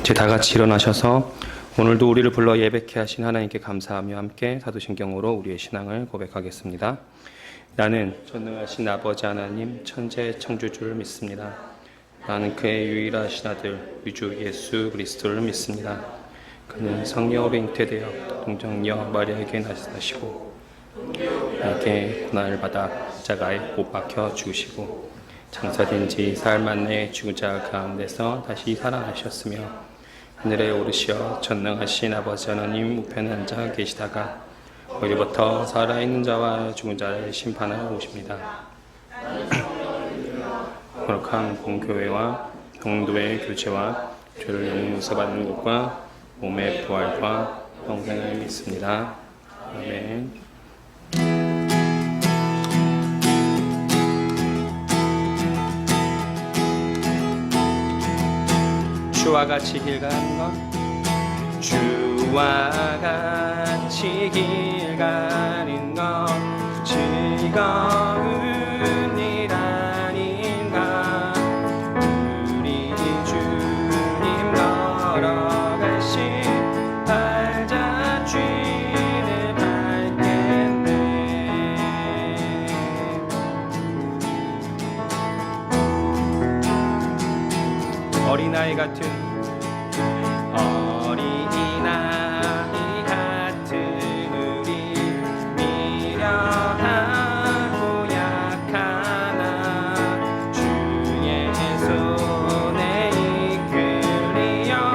이제 다 같이 일어나셔서 오늘도 우리를 불러 예배케 하신 하나님께 감사하며 함께 사도신경으로 우리의 신앙을 고백하겠습니다. 나는 전능하신 아버지 하나님 천재 창조주를 믿습니다. 나는 그의 유일하신 아들 위주 예수 그리스도를 믿습니다. 그는 성령으로 잉태되어 동정녀 마리아에게 나시고 나에게 고난을 받아 십자가에 못 박혀 죽으시고 장사된 지 사흘 만에 죽은 자 가운데서 다시 살아나셨으며 하늘에 오르시어 전능하신 아버지 하나님 우편에 앉아 계시다가 거기부터 살아있는 자와 죽은 자를 심판하러 오십니다. 거룩한 공교회와 성도의 교제와 죄를 용서받는 것과 몸의 부활과 영생을 믿습니다. 아멘. 주와 같이 길 가는 것, 주와 같이 길 가는 것 즐거운 일 아닌가. 우리 주님 걸어가신 발자취를 밟겠네. 어린아이 같은 우리 미련하고 약하나 주의 손에 이끌리어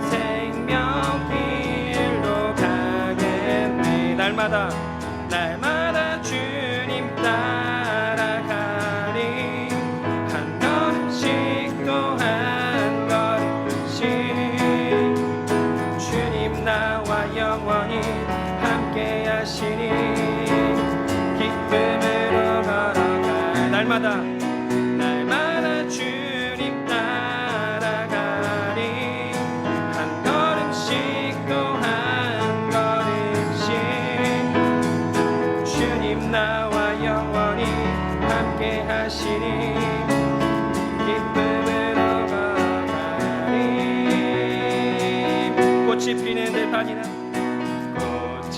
생명길로 가겠네. 날마다 주님 따라가리. 한 걸음씩 또 한 걸음씩 주님 나와 영원히 함께 하시니 기쁨으로 걸어가. 날마다 주님 따라가리. 한 걸음씩 또 한 걸음씩 주님 나와 영원히 함께 하시니 기쁨으로 걸어가리. 꽃이 피는 들판이나 꽃이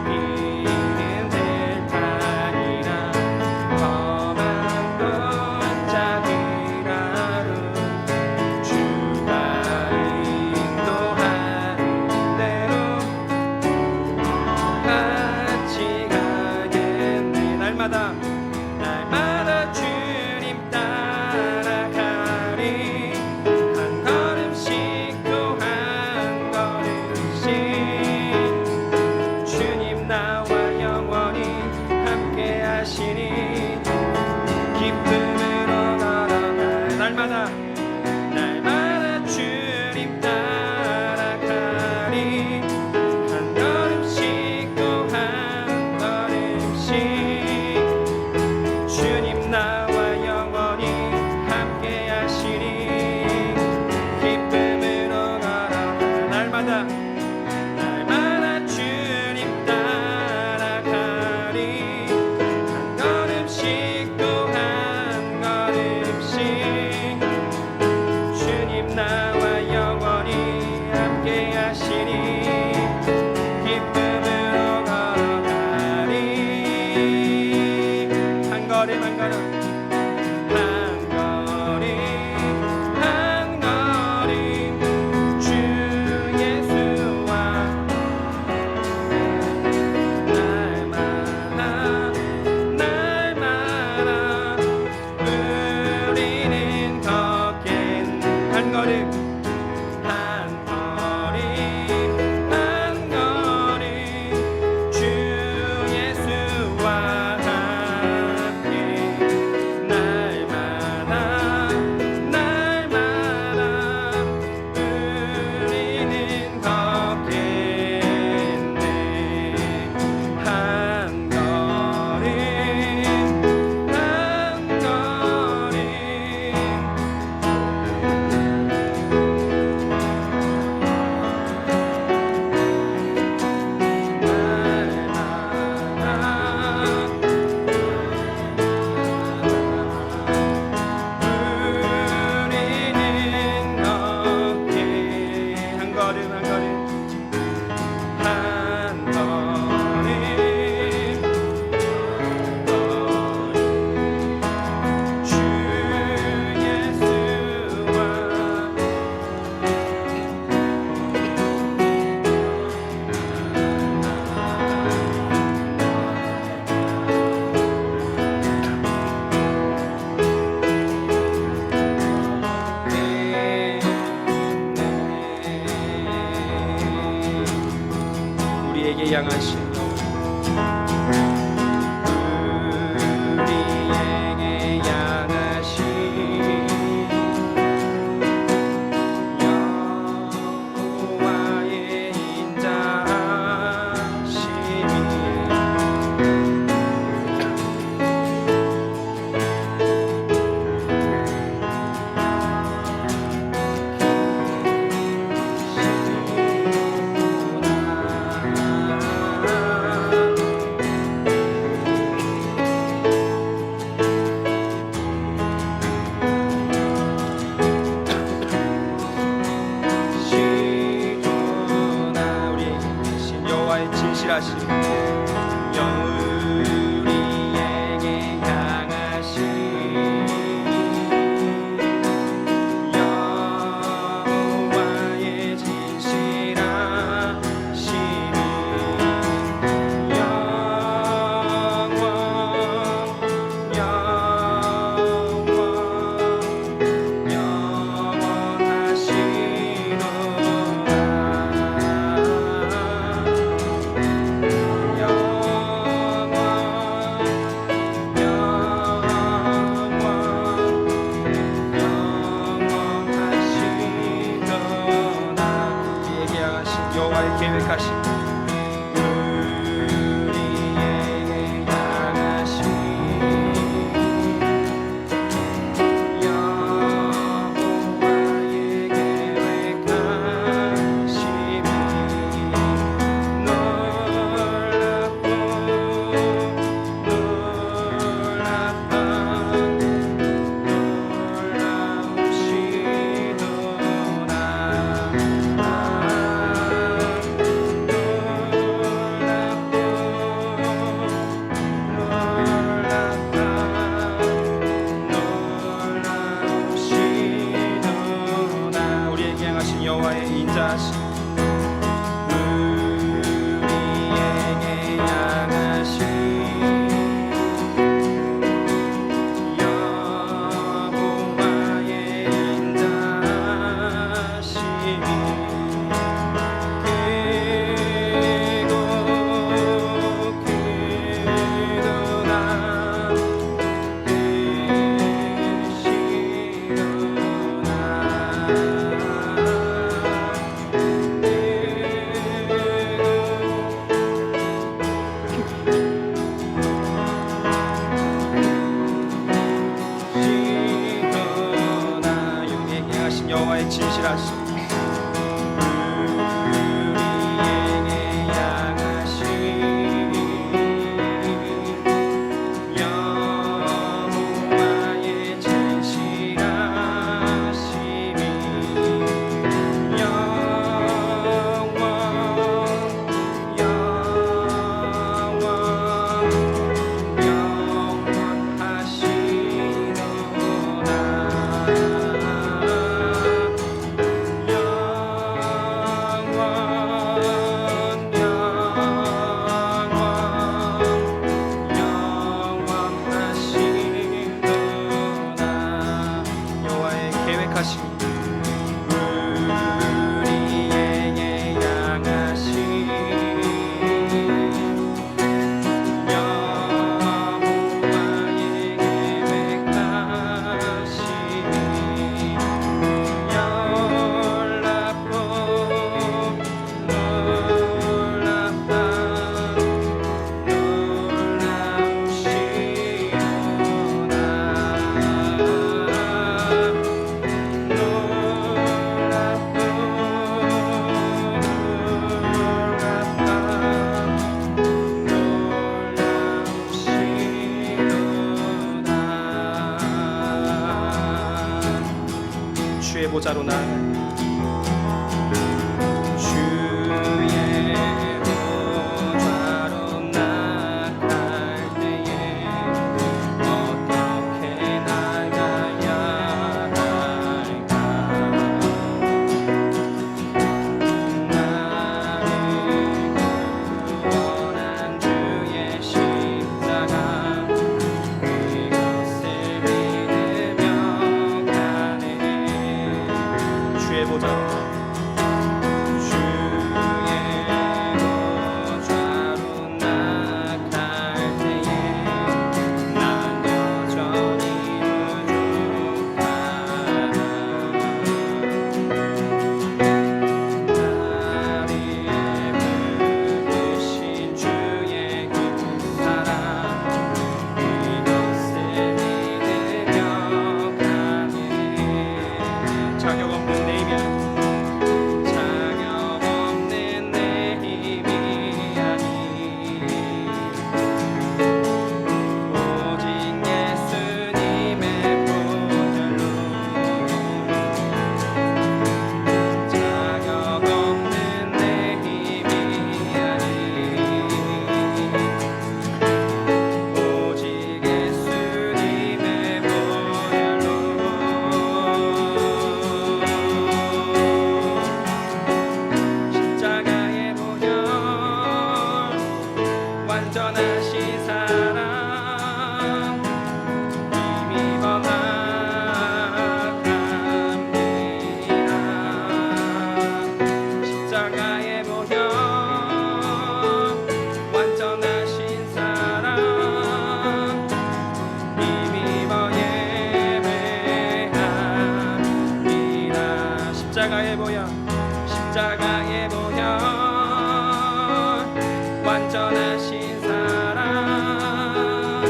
피는 들판이나 험한 골짜기라로 주가 인도하는 대로 같이 가겠네. 날마다 주님 따라가리. 한 걸음씩 또 한 걸음씩 주님 나와 영원히 함께 하시니 기쁨으로 걸어가. 날마다 주님 따라가리. 한 걸음씩 또 한 걸음씩 주님 나와 영원히 함께 하시니 기쁨으로 걸어가. 날마다 주님 따라가리. 한 걸음씩 또 한 걸음씩 주님 나와 영원히 함께 하시니 기쁨으로 걸어가리. 한 걸음 한 걸음 한 걸음 주 예수와 날마다 우리는 걷겠네. 한 걸음 주 예수와 함께 날마다 우리는 걷겠네. 한 걸음 향하신 진실하신 우리에게 향하신 여호와의 진실하심이 여호와의 계획하신 우리에게 향하신 여호와의 계획하심이 놀랍고 여호와의 인자하신 우리에게 향하신 여호와의 인자하심이 여호와의 진실하신 우리에게 향하신 여호와의 진실하심이 우리에게 향하신 여호와의 계획하심이 놀랍고 놀랍다 주의 보좌로 날 주의 보좌로 나갈 때에 어떻게 나가야 할까 나를 구원한 주의 십자가 그것을 믿으며 가네 주의 보좌로 주의 보좌로 십자가의 보혈 십자가의 보혈 완전하신 사랑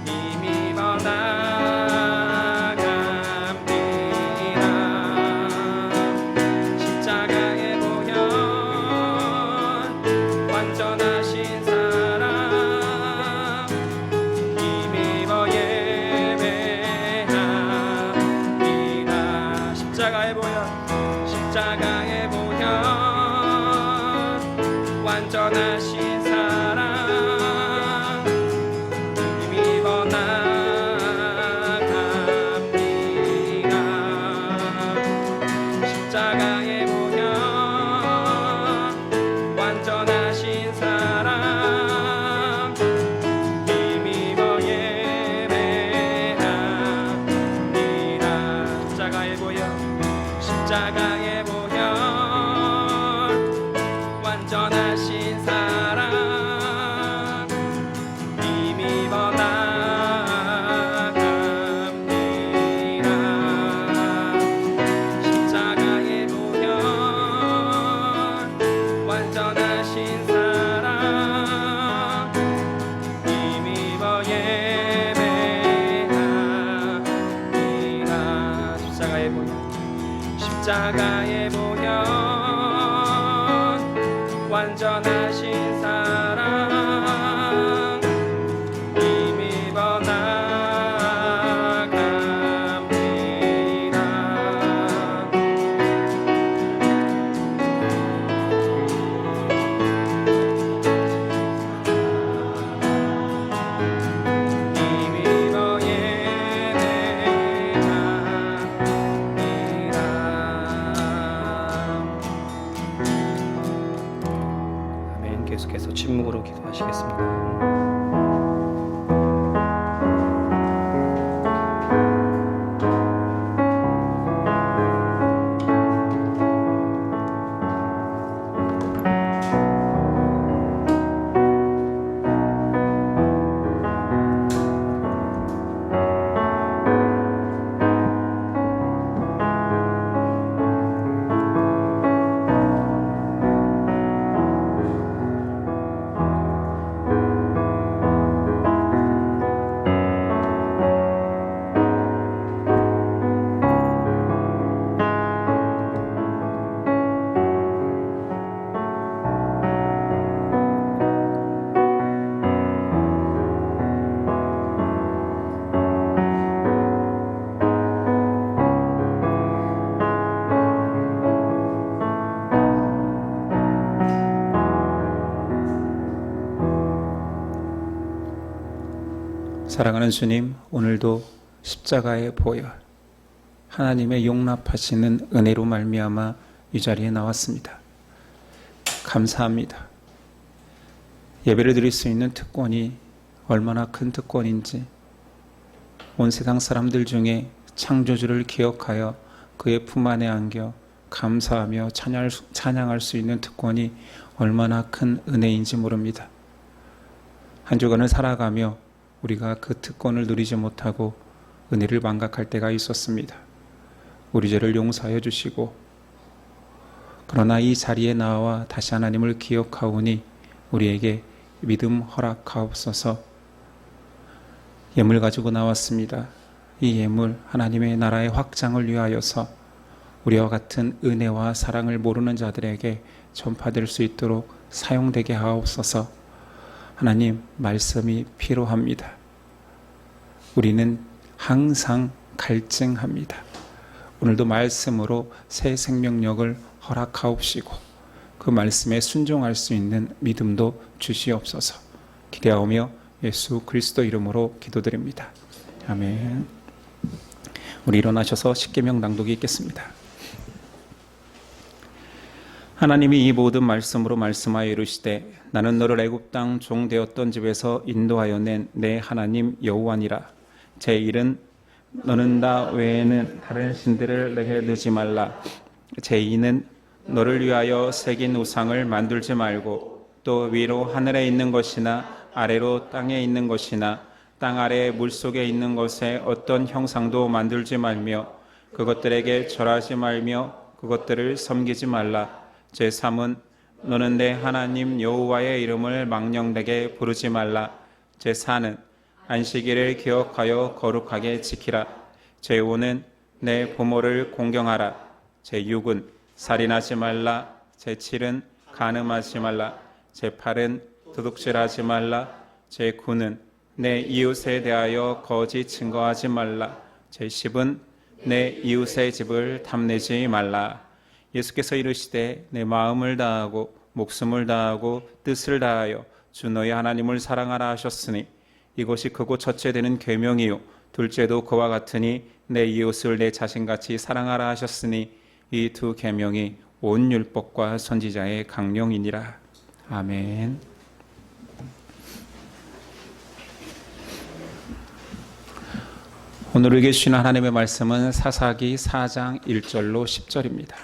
힘입어 나갑니다. 십자가의 보혈 완전하신 사랑 힘입어 예배합니다. 십자가의 보혈 십자가의 보혈 완전하신 사랑 힘입어 나갑니다. 십자가의 보혈 완전하신 사랑 힘입어 예배합니다. 십자가의 보혈 십자가의 보혈 완전하신 사랑 힘입어 나갑니다. 십자가의 보혈 완전하신 사랑 힘입어 예배합니다. 십자가의 보혈 십자가의 보혈 완전하신 사랑 힘입어 나갑니다. 힘입어 예배합니다. 아멘. 계속해서 침묵으로 기도하시겠습니다. 사랑하는 주님, 오늘도 십자가의 보혈, 하나님의 용납하시는 은혜로 말미암아 이 자리에 나왔습니다. 감사합니다. 예배를 드릴 수 있는 특권이 얼마나 큰 특권인지, 온 세상 사람들 중에 창조주를 기억하여 그의 품 안에 안겨 감사하며 찬양할 수 있는 특권이 얼마나 큰 은혜인지 모릅니다. 한 주간을 살아가며 우리가 그 특권을 누리지 못하고 은혜를 망각할 때가 있었습니다. 우리 죄를 용서하여 주시고, 그러나 이 자리에 나와 다시 하나님을 기억하오니 우리에게 믿음 허락하옵소서. 예물 가지고 나왔습니다. 이 예물 하나님의 나라의 확장을 위하여서 우리와 같은 은혜와 사랑을 모르는 자들에게 전파될 수 있도록 사용되게 하옵소서. 하나님, 말씀이 필요합니다. 우리는 항상 갈증합니다. 오늘도 말씀으로 새 생명력을 허락하옵시고 그 말씀에 순종할 수 있는 믿음도 주시옵소서. 기대하오며 예수 그리스도 이름으로 기도드립니다. 아멘. 우리 일어나셔서 십계명 낭독이 있겠습니다. 하나님이 이 모든 말씀으로 말씀하여 이르시되 나는 너를 애굽 땅 종 되었던 집에서 인도하여 낸 내 하나님 여호와니라. 제1은 너는 나 외에는 다른 신들을 내게 넣지 말라. 제2는 너를 위하여 새긴 우상을 만들지 말고 또 위로 하늘에 있는 것이나 아래로 땅에 있는 것이나 땅 아래 물속에 있는 것에 어떤 형상도 만들지 말며 그것들에게 절하지 말며 그것들을 섬기지 말라. 제3은 너는 내 하나님 여호와의 이름을 망령되게 부르지 말라. 제4는 안식일을 기억하여 거룩하게 지키라. 제5는 내 부모를 공경하라. 제6은 살인하지 말라. 제7은 간음하지 말라. 제8은 도둑질하지 말라. 제9는 내 이웃에 대하여 거짓 증거하지 말라. 제10은 내 이웃의 집을 탐내지 말라. 예수께서 이르시되 내 마음을 다하고 목숨을 다하고 뜻을 다하여 주 너희 하나님을 사랑하라 하셨으니 이것이 크고 첫째 되는 계명이요 둘째도 그와 같으니 내 이웃을 내 자신같이 사랑하라 하셨으니 이 두 계명이 온 율법과 선지자의 강령이니라. 아멘. 오늘 읽게 주신 하나님의 말씀은 사사기 4장 1절로 10절입니다.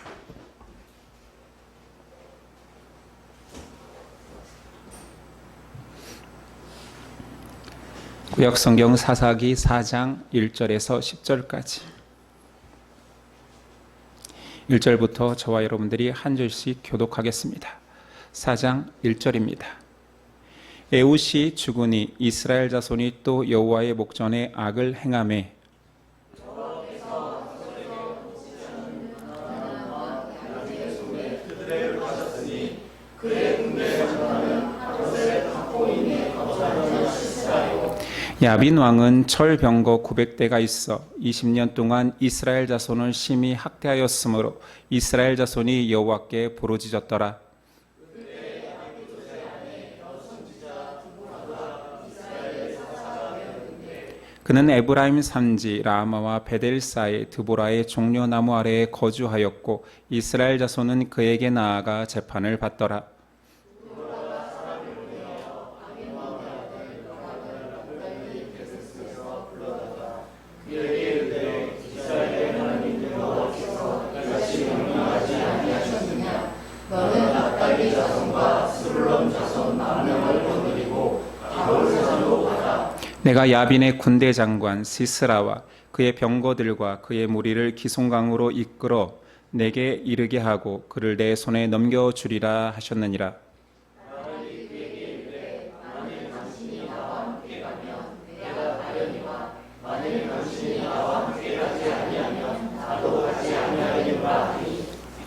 구약성경 사사기 4장 1절에서 10절까지 1절부터 저와 여러분들이 한 절씩 교독하겠습니다. 4장 1절입니다. 에훗이 죽으니 이스라엘 자손이 또 여호와의 목전에 악을 행하매 야빈 왕은 철 병거 900대가 있어 20년 동안 이스라엘 자손을 심히 학대하였으므로 이스라엘 자손이 여호와께 부르짖었더라. 그는 에브라임 산지 라마와 베델 사이 드보라의 종려나무 아래에 거주하였고 이스라엘 자손은 그에게 나아가 재판을 받더라. 내가 야빈의 군대 장관 시스라와 그의 병거들과 그의 무리를 기송강으로 이끌어 내게 이르게 하고 그를 내 손에 넘겨주리라 하셨느니라.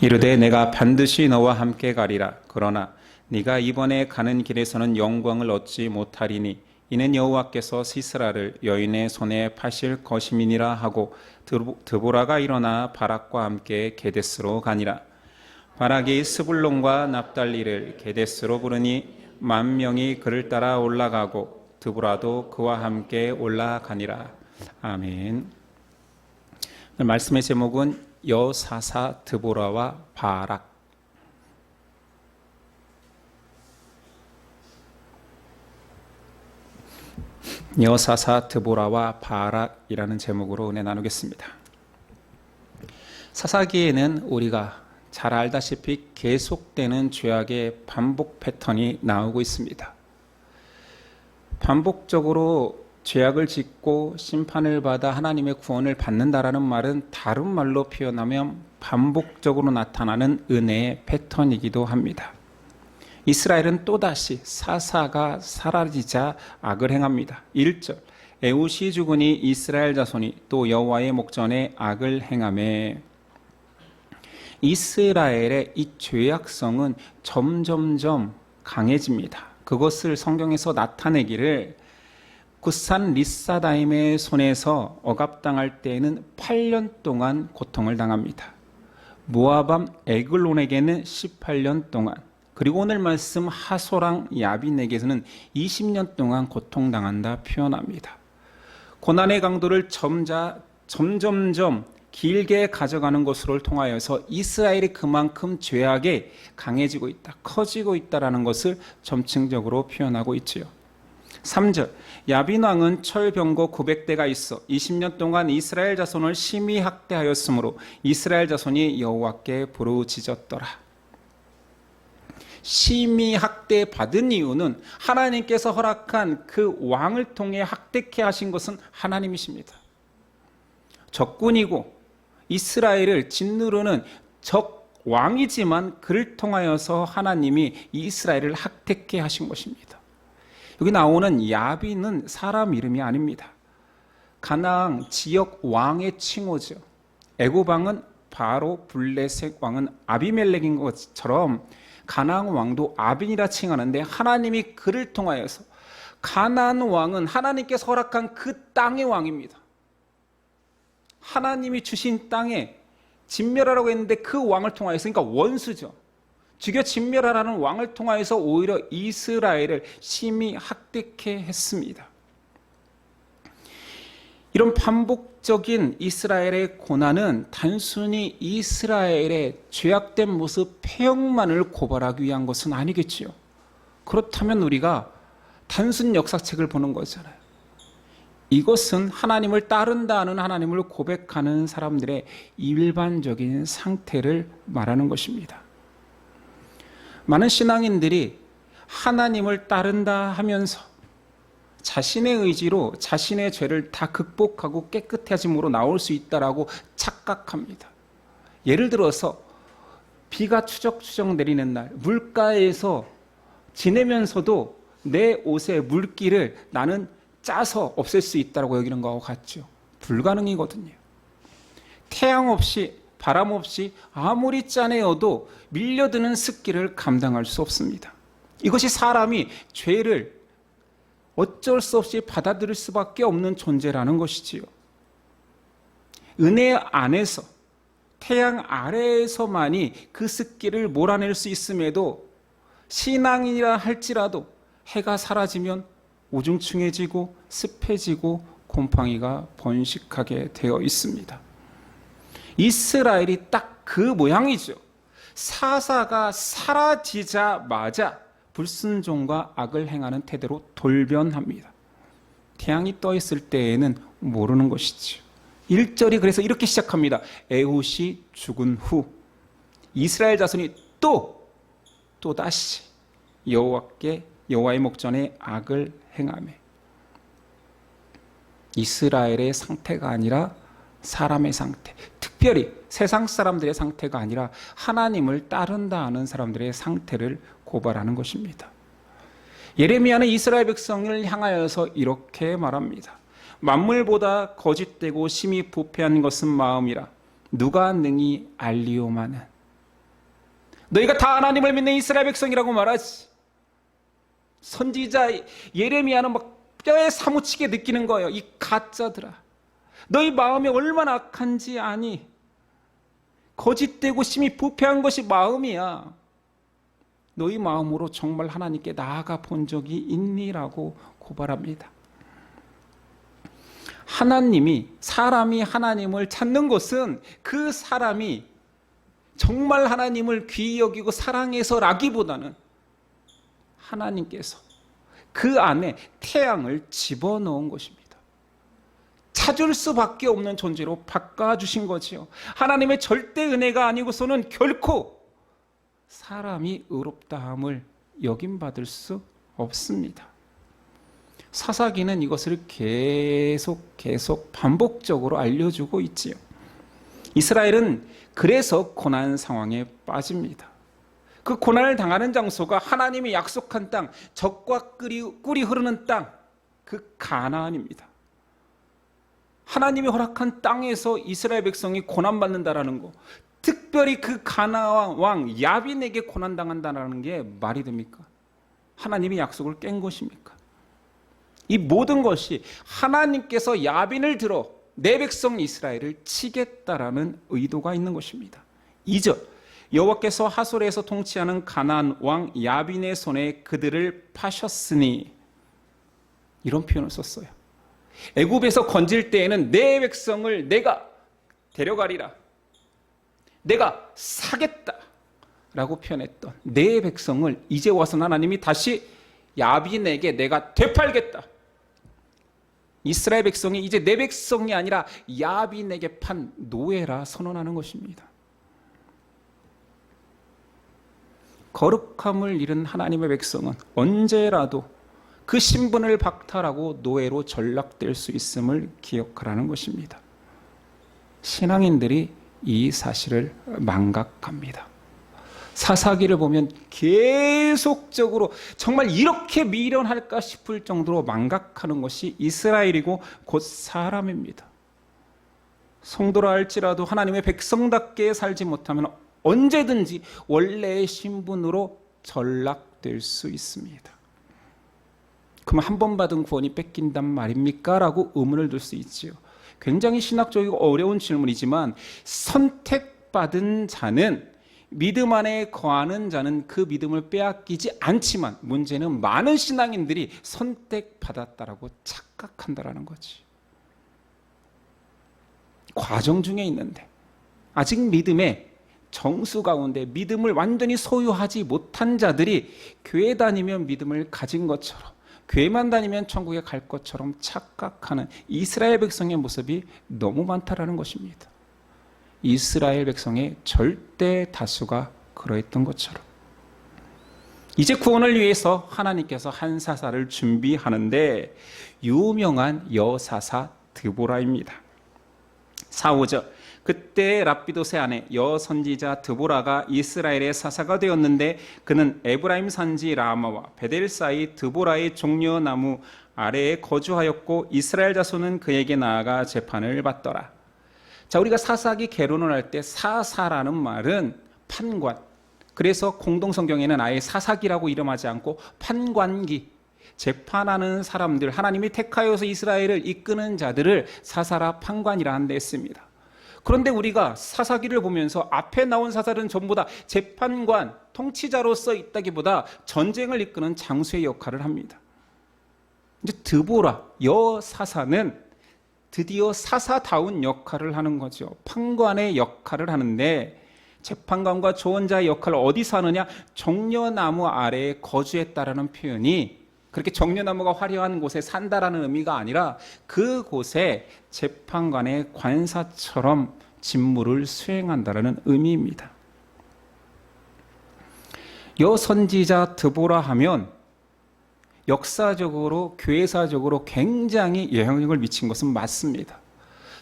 이르되 내가 반드시 너와 함께 가리라. 그러나 네가 이번에 가는 길에서는 영광을 얻지 못하리니 이는 여호와께서 시스라를 여인의 손에 파실 것임이니라 하고 드보라가 일어나 바락과 함께 게데스로 가니라. 바락이 스불론과 납달리를 게데스로 부르니 10,000명이 그를 따라 올라가고 드보라도 그와 함께 올라가니라. 아멘. 말씀의 제목은 여사사 드보라와 바락. 여사사 드보라와 바락이라는 제목으로 은혜 나누겠습니다. 사사기에는 우리가 잘 알다시피 계속되는 죄악의 반복 패턴이 나오고 있습니다. 반복적으로 죄악을 짓고 심판을 받아 하나님의 구원을 받는다라는 말은 다른 말로 표현하면 반복적으로 나타나는 은혜의 패턴이기도 합니다. 이스라엘은 또다시 사사가 사라지자 악을 행합니다. 1절 에훗이 죽으니 이스라엘 자손이 또 여호와의 목전에 악을 행하매. 이스라엘의 이 죄악성은 점점점 강해집니다. 그것을 성경에서 나타내기를 굿산 리사다임의 손에서 억압당할 때에는 8년 동안 고통을 당합니다. 모압암 에글론에게는 18년 동안, 그리고 오늘 말씀 하소랑 야빈에게서는 20년 동안 고통당한다 표현합니다. 고난의 강도를 점점점 길게 가져가는 것을 통하여서 이스라엘이 그만큼 죄악에 강해지고 있다, 커지고 있다라는 것을 점층적으로 표현하고 있지요. 3절 야빈 왕은 철병거 900대가 있어 20년 동안 이스라엘 자손을 심히 학대하였으므로 이스라엘 자손이 여호와께 부르짖었더라. 심히 학대받은 이유는 하나님께서 허락한 그 왕을 통해 학대케 하신 것은 하나님이십니다. 적군이고 이스라엘을 짓누르는 적 왕이지만 그를 통하여서 하나님이 이스라엘을 학대케 하신 것입니다. 여기 나오는 야빈은 사람 이름이 아닙니다. 가나안 지역 왕의 칭호죠. 애굽 왕은 바로, 블레셋 왕은 아비멜렉인 것처럼 가나안 왕도 아빈이라 칭하는데, 하나님이 그를 통하여서, 가나안 왕은 하나님께서 허락한 그 땅의 왕입니다. 하나님이 주신 땅에 진멸하라고 했는데 그 왕을 통하여서, 그러니까 원수죠. 죽여 진멸하라는 왕을 통하여서 오히려 이스라엘을 심히 학대케 했습니다. 이런 반복적인 이스라엘의 고난은 단순히 이스라엘의 죄악된 모습, 폐역만을 고발하기 위한 것은 아니겠지요. 그렇다면 우리가 단순 역사책을 보는 거잖아요. 이것은 하나님을 따른다 하는, 하나님을 고백하는 사람들의 일반적인 상태를 말하는 것입니다. 많은 신앙인들이 하나님을 따른다 하면서 자신의 의지로 자신의 죄를 다 극복하고 깨끗해짐으로 나올 수 있다라고 착각합니다. 예를 들어서 비가 추적추적 내리는 날, 물가에서 지내면서도 내 옷의 물기를 나는 짜서 없앨 수 있다고 여기는 거하고 같죠. 불가능이거든요. 태양 없이, 바람 없이 아무리 짜내어도 밀려드는 습기를 감당할 수 없습니다. 이것이 사람이 죄를 어쩔 수 없이 받아들일 수밖에 없는 존재라는 것이지요. 은혜 안에서, 태양 아래에서만이 그 습기를 몰아낼 수 있음에도, 신앙이라 할지라도 해가 사라지면 우중충해지고 습해지고 곰팡이가 번식하게 되어 있습니다. 이스라엘이 딱 그 모양이죠. 사사가 사라지자마자 불순종과 악을 행하는 태도로 돌변합니다. 태양이 떠 있을 때에는 모르는 것이지요. 1절이 그래서 이렇게 시작합니다. 에훗이 죽은 후 이스라엘 자손이 또다시 여호와의 목전에 악을 행하매. 이스라엘의 상태가 아니라 사람의 상태, 특별히 세상 사람들의 상태가 아니라 하나님을 따른다 하는 사람들의 상태를 고발하는 것입니다. 예레미야는 이스라엘 백성을 향하여서 이렇게 말합니다. 만물보다 거짓되고 심히 부패한 것은 마음이라 누가 능히 알리오마는. 너희가 다 하나님을 믿는 이스라엘 백성이라고 말하지. 선지자 예레미야는 막 뼈에 사무치게 느끼는 거예요. 이 가짜들아, 너희 마음이 얼마나 악한지 아니? 거짓되고 심히 부패한 것이 마음이야. 너희 마음으로 정말 하나님께 나아가 본 적이 있니라고 고발합니다. 사람이 하나님을 찾는 것은 그 사람이 정말 하나님을 귀히 여기고 사랑해서라기보다는 하나님께서 그 안에 태양을 집어넣은 것입니다. 찾을 수밖에 없는 존재로 바꿔주신 거지요. 하나님의 절대 은혜가 아니고서는 결코 사람이 의롭다함을 여김받을 수 없습니다. 사사기는 이것을 계속 반복적으로 알려주고 있지요. 이스라엘은 그래서 고난 상황에 빠집니다. 그 고난을 당하는 장소가 하나님이 약속한 땅, 젖과 꿀이 흐르는 땅, 그 가나안입니다. 하나님이 허락한 땅에서 이스라엘 백성이 고난받는다라는 거, 특별히 그 가나안 왕 야빈에게 고난당한다는 게 말이 됩니까? 하나님이 약속을 깬 것입니까? 이 모든 것이 하나님께서 야빈을 들어 내 백성 이스라엘을 치겠다라는 의도가 있는 것입니다. 2절, 여호와께서 하솔에서 통치하는 가나안 왕 야빈의 손에 그들을 파셨으니, 이런 표현을 썼어요. 애굽에서 건질 때에는 내 백성을 내가 데려가리라, 내가 사겠다 라고 표현했던 내 백성을 이제 와서 하나님이 다시 야빈에게 내가 되팔겠다. 이스라엘 백성이 이제 내 백성이 아니라 야빈에게 판 노예라 선언하는 것입니다. 거룩함을 잃은 하나님의 백성은 언제라도 그 신분을 박탈하고 노예로 전락될 수 있음을 기억하라는 것입니다. 신앙인들이 이 사실을 망각합니다. 사사기를 보면 계속적으로 정말 이렇게 미련할까 싶을 정도로 망각하는 것이 이스라엘이고 곧 사람입니다. 성도라 할지라도 하나님의 백성답게 살지 못하면 언제든지 원래의 신분으로 전락될 수 있습니다. 그럼 한 번 받은 구원이 뺏긴단 말입니까? 라고 의문을 둘 수 있지요. 굉장히 신학적이고 어려운 질문이지만 선택받은 자는 믿음 안에 거하는 자는 그 믿음을 빼앗기지 않지만 문제는 많은 신앙인들이 선택받았다라고 착각한다라는 거지. 과정 중에 있는데 아직 믿음의 정수 가운데 믿음을 완전히 소유하지 못한 자들이 교회 다니면 믿음을 가진 것처럼 교회만 다니면 천국에 갈 것처럼 착각하는 이스라엘 백성의 모습이 너무 많다라는 것입니다. 이스라엘 백성의 절대 다수가 그러했던 것처럼 이제 구원을 위해서 하나님께서 한 사사를 준비하는데 유명한 여사사 드보라입니다. 4, 5절 그때 랍비도세 아내 여선지자 드보라가 이스라엘의 사사가 되었는데 그는 에브라임 산지 라마와 베델 사이 드보라의 종려나무 아래에 거주하였고 이스라엘 자손은 그에게 나아가 재판을 받더라. 자, 우리가 사사기 개론을 할 때 사사라는 말은 판관, 그래서 공동성경에는 아예 사사기라고 이름하지 않고 판관기, 재판하는 사람들, 하나님이 택하여서 이스라엘을 이끄는 자들을 사사라 판관이라 한다 했습니다. 그런데 우리가 사사기를 보면서 앞에 나온 사사들은 전부 다 재판관, 통치자로서 있다기보다 전쟁을 이끄는 장수의 역할을 합니다. 이제 드보라, 여사사는 드디어 사사다운 역할을 하는 거죠. 판관의 역할을 하는데 재판관과 조언자의 역할을 어디서 하느냐? 종려나무 아래에 거주했다라는 표현이 그렇게 종려나무가 화려한 곳에 산다라는 의미가 아니라 그곳에 재판관의 관사처럼 직무를 수행한다라는 의미입니다. 여선지자 드보라 하면 역사적으로 교회사적으로 굉장히 영향력을 미친 것은 맞습니다.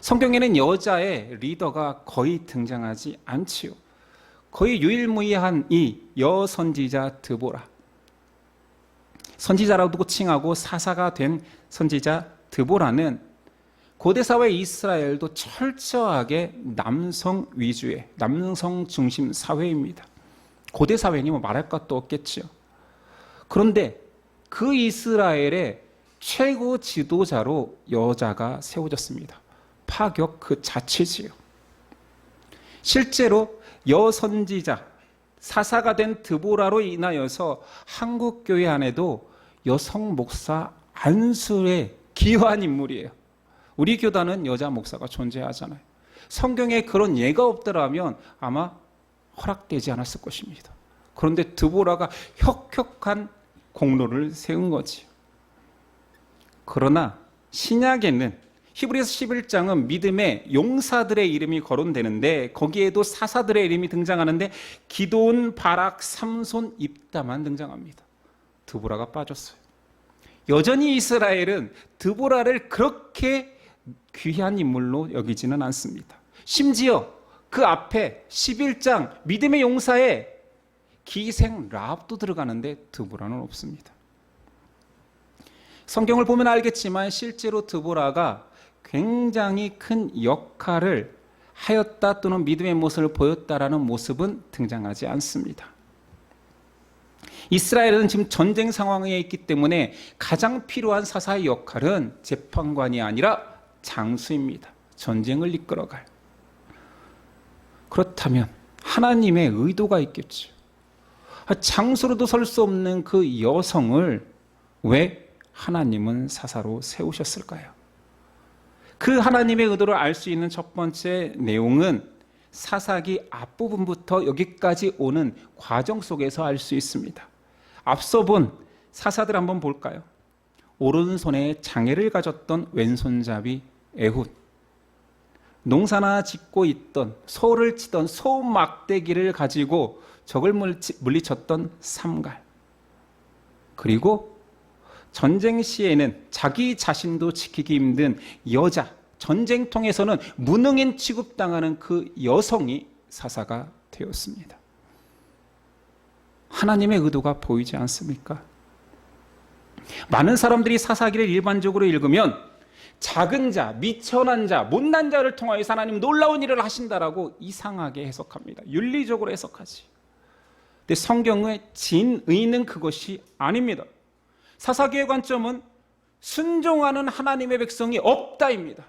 성경에는 여자의 리더가 거의 등장하지 않지요. 거의 유일무이한 이 여선지자 드보라, 선지자라고 칭하고 사사가 된 선지자 드보라는 고대사회 이스라엘도 철저하게 남성 위주의 남성 중심 사회입니다. 고대사회니 뭐 말할 것도 없겠죠. 그런데 그 이스라엘의 최고 지도자로 여자가 세워졌습니다. 파격 그 자체지요. 실제로 여선지자, 사사가 된 드보라로 인하여서 한국교회 안에도 여성 목사 안수의 귀한 인물이에요. 우리 교단은 여자 목사가 존재하잖아요. 성경에 그런 예가 없더라면 아마 허락되지 않았을 것입니다. 그런데 드보라가 혁혁한 공로를 세운 거지. 그러나 신약에는 히브리서 11장은 믿음의 용사들의 이름이 거론되는데 거기에도 사사들의 이름이 등장하는데 기드온, 바락, 삼손, 입다만 등장합니다. 드보라가 빠졌어요. 여전히 이스라엘은 드보라를 그렇게 귀한 인물로 여기지는 않습니다. 심지어 그 앞에 11장 믿음의 용사에 기생 라합도 들어가는데 드보라는 없습니다. 성경을 보면 알겠지만 실제로 드보라가 굉장히 큰 역할을 하였다 또는 믿음의 모습을 보였다라는 모습은 등장하지 않습니다. 이스라엘은 지금 전쟁 상황에 있기 때문에 가장 필요한 사사의 역할은 재판관이 아니라 장수입니다. 전쟁을 이끌어갈. 그렇다면 하나님의 의도가 있겠죠. 장수로도 설 수 없는 그 여성을 왜 하나님은 사사로 세우셨을까요? 그 하나님의 의도를 알 수 있는 첫 번째 내용은 사사기 앞부분부터 여기까지 오는 과정 속에서 알 수 있습니다. 앞서 본 사사들 한번 볼까요? 오른손에 장애를 가졌던 왼손잡이 에훗, 농사나 짓고 있던 소를 치던 소 막대기를 가지고 적을 물리쳤던 삼갈, 그리고 전쟁 시에는 자기 자신도 지키기 힘든 여자 전쟁통에서는 무능인 취급당하는 그 여성이 사사가 되었습니다. 하나님의 의도가 보이지 않습니까? 많은 사람들이 사사기를 일반적으로 읽으면 작은 자, 미천한 자, 못난 자를 통하여서 하나님 놀라운 일을 하신다라고 이상하게 해석합니다. 윤리적으로 해석하지. 근데 성경의 진의는 그것이 아닙니다. 사사기의 관점은 순종하는 하나님의 백성이 없다입니다.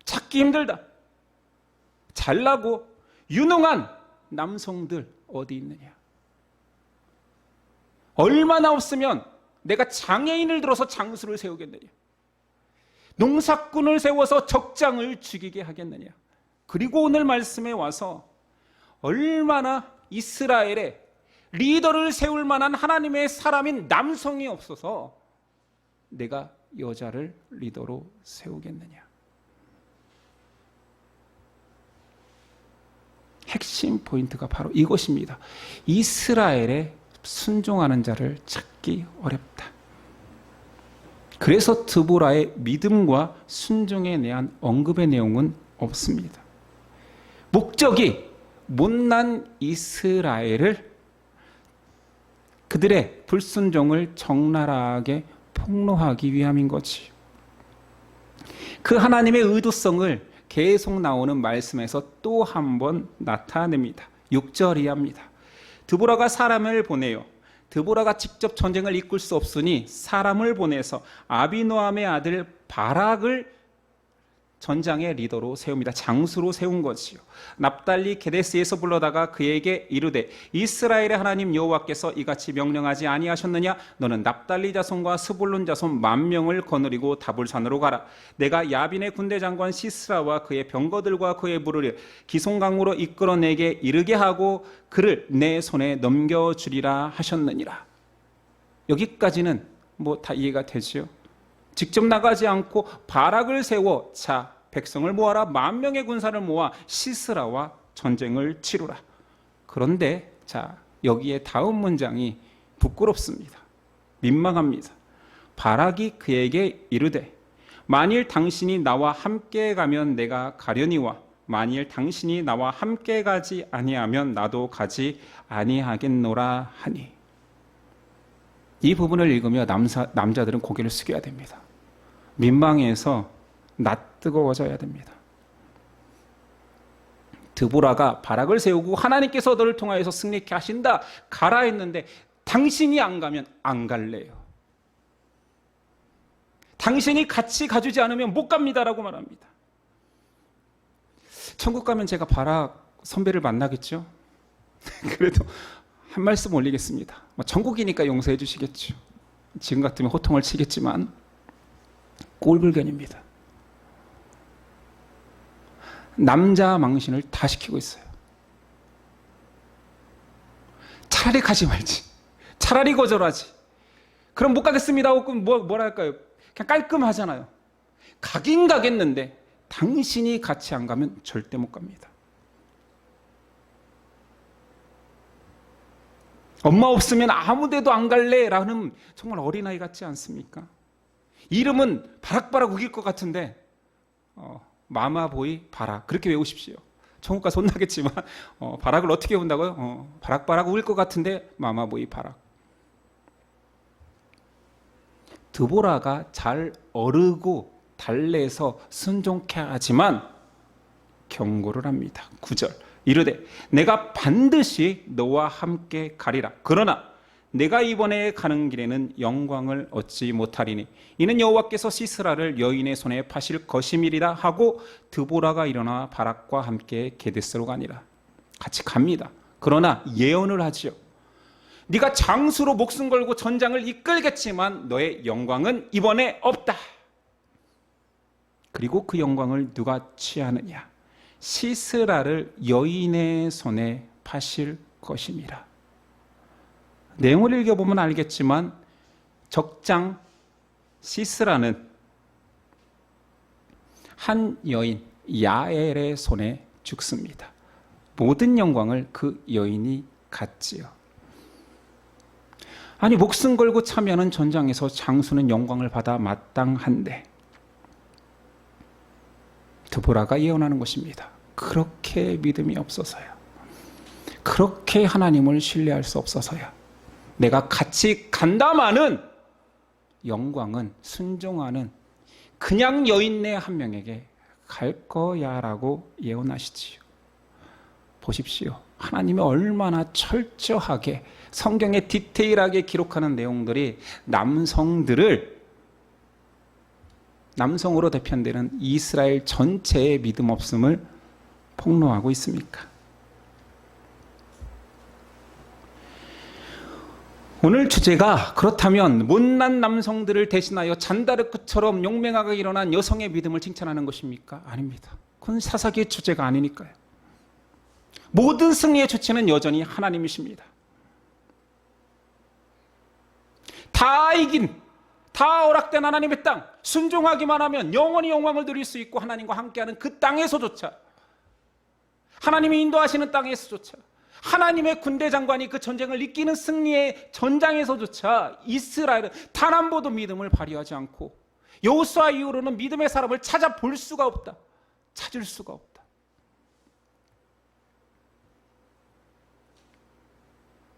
찾기 힘들다. 잘나고 유능한 남성들 어디 있느냐? 얼마나 없으면 내가 장애인을 들어서 장수를 세우겠느냐? 농사꾼을 세워서 적장을 죽이게 하겠느냐? 그리고 오늘 말씀에 와서 얼마나 이스라엘에 리더를 세울 만한 하나님의 사람인 남성이 없어서 내가 여자를 리더로 세우겠느냐? 핵심 포인트가 바로 이것입니다. 이스라엘에 순종하는 자를 찾기 어렵다. 그래서 드보라의 믿음과 순종에 대한 언급의 내용은 없습니다. 목적이 못난 이스라엘을, 그들의 불순종을 적나라하게 폭로하기 위함인 거지. 그 하나님의 의도성을 계속 나오는 말씀에서 또 한 번 나타냅니다. 6절 이하입니다. 드보라가 사람을 보내요. 드보라가 직접 전쟁을 이끌 수 없으니 사람을 보내서 아비노함의 아들 바락을 전장의 리더로 세웁니다. 장수로 세운 거지요. 납달리 게데스에서 불러다가 그에게 이르되 이스라엘의 하나님 여호와께서 이같이 명령하지 아니하셨느냐? 너는 납달리 자손과 스불론 자손 10,000명을 거느리고 다불산으로 가라. 내가 야빈의 군대 장관 시스라와 그의 병거들과 그의 무리를 기송강으로 이끌어 내게 이르게 하고 그를 내 손에 넘겨주리라 하셨느니라. 여기까지는 뭐 다 이해가 되지요. 직접 나가지 않고 바락을 세워 자 백성을 모아라. 10,000명의 군사를 모아 시스라와 전쟁을 치루라. 그런데 자 여기에 다음 문장이 부끄럽습니다. 민망합니다. 바락이 그에게 이르되 만일 당신이 나와 함께 가면 내가 가려니와 만일 당신이 나와 함께 가지 아니하면 나도 가지 아니하겠노라 하니. 이 부분을 읽으며 남자들은 고개를 숙여야 됩니다. 민망해서 낯뜨거워져야 됩니다. 드보라가 바락을 세우고 하나님께서 너를 통하여서 승리케 하신다 가라 했는데 당신이 안 가면 안 갈래요. 당신이 같이 가주지 않으면 못 갑니다라고 말합니다. 천국 가면 제가 바락 선배를 만나겠죠? 그래도 한 말씀 올리겠습니다. 천국이니까 용서해 주시겠죠. 지금 같으면 호통을 치겠지만 꼴불견입니다. 남자 망신을 다 시키고 있어요. 차라리 가지 말지. 차라리 거절하지. 그럼 못 가겠습니다 하고 뭐랄까요? 그냥 깔끔하잖아요. 가긴 가겠는데 당신이 같이 안 가면 절대 못 갑니다. 엄마 없으면 아무 데도 안 갈래라는 정말 어린아이 같지 않습니까? 이름은 바락바락 우길 것 같은데 마마보이 바락 그렇게 외우십시오. 천국 가서 혼나겠지만 바락을 어떻게 외운다고요? 바락바락 우길 것 같은데 마마보이 바락. 드보라가 잘 어르고 달래서 순종케 하지만 경고를 합니다. 9절 이르되 내가 반드시 너와 함께 가리라. 그러나 내가 이번에 가는 길에는 영광을 얻지 못하리니 이는 여호와께서 시스라를 여인의 손에 파실 것임이리라 하고 드보라가 일어나 바락과 함께 게데스로 가니라. 같이 갑니다. 그러나 예언을 하지요. 네가 장수로 목숨 걸고 전장을 이끌겠지만 너의 영광은 이번에 없다. 그리고 그 영광을 누가 취하느냐? 시스라를 여인의 손에 파실 것임이라. 내용을 읽어보면 알겠지만 적장 시스라는 한 여인 야엘의 손에 죽습니다. 모든 영광을 그 여인이 갖지요. 아니 목숨 걸고 참여하는 전장에서 장수는 영광을 받아 마땅한데 드보라가 예언하는 것입니다. 그렇게 믿음이 없어서야, 그렇게 하나님을 신뢰할 수 없어서야, 내가 같이 간다마는 영광은, 순종하는 그냥 여인네 한 명에게 갈 거야 라고 예언하시지요. 보십시오. 하나님이 얼마나 철저하게 성경에 디테일하게 기록하는 내용들이 남성으로 대표되는 이스라엘 전체의 믿음 없음을 폭로하고 있습니까? 오늘 주제가 그렇다면 못난 남성들을 대신하여 잔다르크처럼 용맹하게 일어난 여성의 믿음을 칭찬하는 것입니까? 아닙니다. 그건 사사기의 주제가 아니니까요. 모든 승리의 주체는 여전히 하나님이십니다. 다 이긴, 다 허락된 하나님의 땅, 순종하기만 하면 영원히 영광을 누릴 수 있고 하나님과 함께하는 그 땅에서조차, 하나님이 인도하시는 땅에서조차, 하나님의 군대 장관이 그 전쟁을 이기는 승리의 전장에서조차 이스라엘은 단 한 번도 믿음을 발휘하지 않고 여호수아 이후로는 믿음의 사람을 찾아볼 수가 없다. 찾을 수가 없다.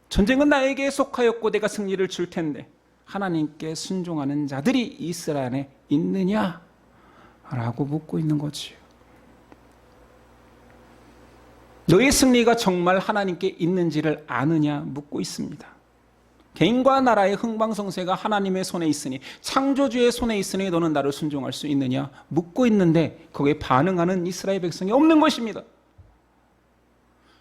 전쟁은 나에게 속하였고 내가 승리를 줄 텐데 하나님께 순종하는 자들이 이스라엘에 있느냐? 라고 묻고 있는 거지요. 너의 승리가 정말 하나님께 있는지를 아느냐 묻고 있습니다. 개인과 나라의 흥방성쇠가 하나님의 손에 있으니, 창조주의 손에 있으니 너는 나를 순종할 수 있느냐 묻고 있는데 거기에 반응하는 이스라엘 백성이 없는 것입니다.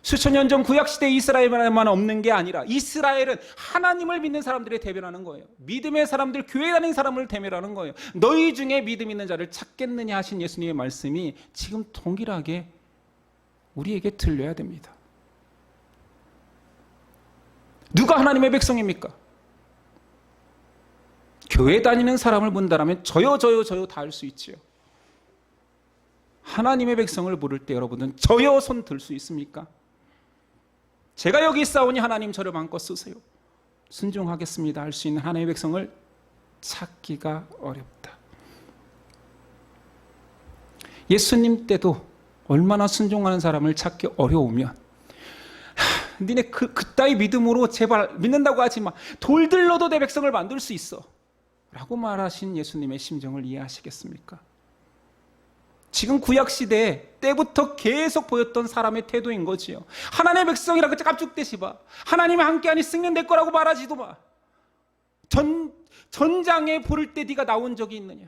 수천 년 전 구약시대 이스라엘만 없는 게 아니라 이스라엘은 하나님을 믿는 사람들이 대변하는 거예요. 믿음의 사람들, 교회 다니는 사람을 대변하는 거예요. 너희 중에 믿음 있는 자를 찾겠느냐 하신 예수님의 말씀이 지금 동일하게 우리에게 들려야 됩니다. 누가 하나님의 백성입니까? 교회 다니는 사람을 본다라면 저요 다 할 수 있지요. 하나님의 백성을 부를 때 여러분은 저요 손 들 수 있습니까? 제가 여기 있사오니 하나님 저를 마음껏 쓰세요. 순종하겠습니다 할 수 있는 하나님의 백성을 찾기가 어렵다. 예수님 때도 얼마나 순종하는 사람을 찾기 어려우면 니네 그따위 믿음으로 제발 믿는다고 하지 마. 돌들러도 내 백성을 만들 수 있어 라고 말하신 예수님의 심정을 이해하시겠습니까? 지금 구약시대 때부터 계속 보였던 사람의 태도인 거지요. 하나님의 백성이라고 깝죽대지 마. 하나님이 함께하니 승리는 내 거라고 말하지도 마. 전장에 부를 때 네가 나온 적이 있느냐?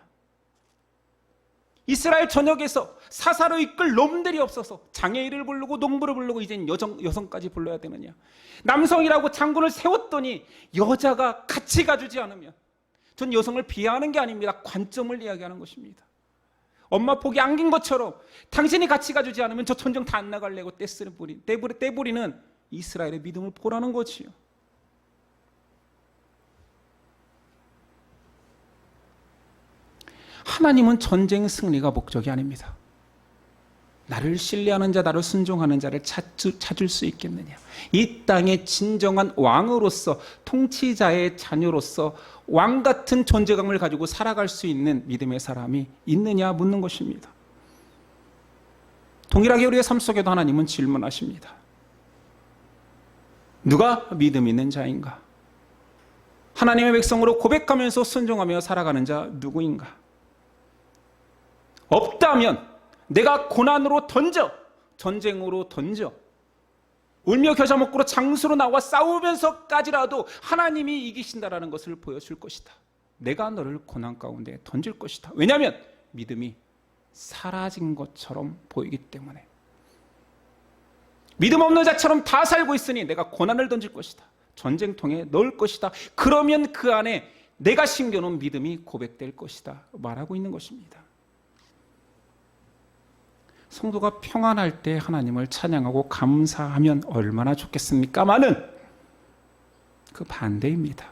이스라엘 전역에서 사사로 이끌 놈들이 없어서 장애인을 부르고 농부를 부르고 이젠 여성까지 불러야 되느냐? 남성이라고 장군을 세웠더니 여자가 같이 가주지 않으면, 전 여성을 비하하는 게 아닙니다. 관점을 이야기하는 것입니다. 엄마 복이 안긴 것처럼 당신이 같이 가주지 않으면 저 전쟁 다 안 나갈래고 떼부리는 이스라엘의 믿음을 보라는 거지요. 하나님은 전쟁 승리가 목적이 아닙니다. 나를 신뢰하는 자, 나를 순종하는 자를 찾을 수 있겠느냐? 이 땅의 진정한 왕으로서, 통치자의 자녀로서 왕 같은 존재감을 가지고 살아갈 수 있는 믿음의 사람이 있느냐 묻는 것입니다. 동일하게 우리의 삶 속에도 하나님은 질문하십니다. 누가 믿음 있는 자인가? 하나님의 백성으로 고백하면서 순종하며 살아가는 자 누구인가? 없다면 내가 고난으로 던져, 전쟁으로 던져, 울며 겨자 먹고로 장수로 나와 싸우면서까지라도 하나님이 이기신다라는 것을 보여줄 것이다. 내가 너를 고난 가운데 던질 것이다. 왜냐하면 믿음이 사라진 것처럼 보이기 때문에. 믿음 없는 자처럼 다 살고 있으니 내가 고난을 던질 것이다. 전쟁통에 넣을 것이다. 그러면 그 안에 내가 심겨놓은 믿음이 고백될 것이다. 말하고 있는 것입니다. 성도가 평안할 때 하나님을 찬양하고 감사하면 얼마나 좋겠습니까마는 그 반대입니다.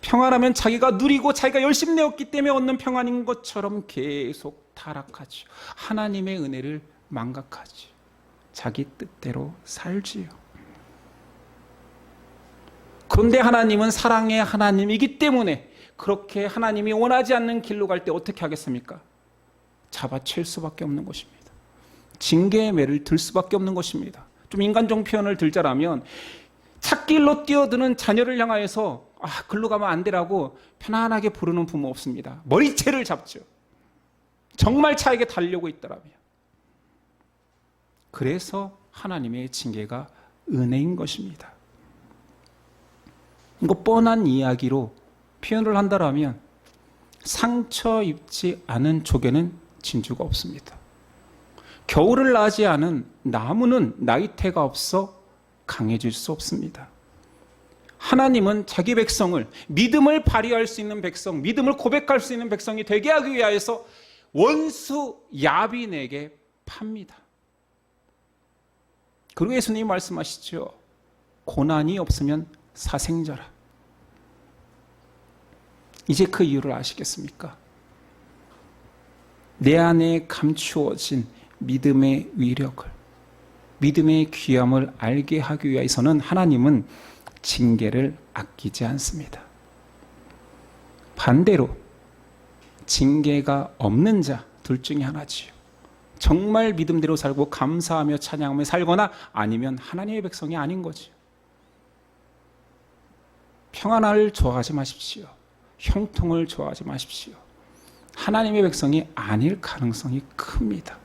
평안하면 자기가 누리고 자기가 열심히 내었기 때문에 얻는 평안인 것처럼 계속 타락하죠. 하나님의 은혜를 망각하죠. 자기 뜻대로 살지요. 그런데 하나님은 사랑의 하나님이기 때문에 그렇게 하나님이 원하지 않는 길로 갈 때 어떻게 하겠습니까? 잡아챌 수밖에 없는 것입니다. 징계의 매를 들 수밖에 없는 것입니다. 좀 인간적 표현을 들자라면 찻길로 뛰어드는 자녀를 향하여서 글로 가면 안 되라고 편안하게 부르는 부모 없습니다. 머리채를 잡죠. 정말 차에게 달려고 있더라면. 그래서 하나님의 징계가 은혜인 것입니다. 이거 뻔한 이야기로 표현을 한다면 상처 입지 않은 조개는 진주가 없습니다. 겨울을 나지 않은 나무는 나이테가 없어 강해질 수 없습니다. 하나님은 자기 백성을, 믿음을 발휘할 수 있는 백성, 믿음을 고백할 수 있는 백성이 되게 하기 위하여서 원수 야빈에게 팝니다. 그리고 예수님이 말씀하시죠. 고난이 없으면 사생자라. 이제 그 이유를 아시겠습니까? 내 안에 감추어진 믿음의 위력을, 믿음의 귀함을 알게 하기 위해서는 하나님은 징계를 아끼지 않습니다. 반대로 징계가 없는 자 둘 중에 하나지요. 정말 믿음대로 살고 감사하며 찬양하며 살거나 아니면 하나님의 백성이 아닌 거지요. 평안을 좋아하지 마십시오. 형통을 좋아하지 마십시오. 하나님의 백성이 아닐 가능성이 큽니다.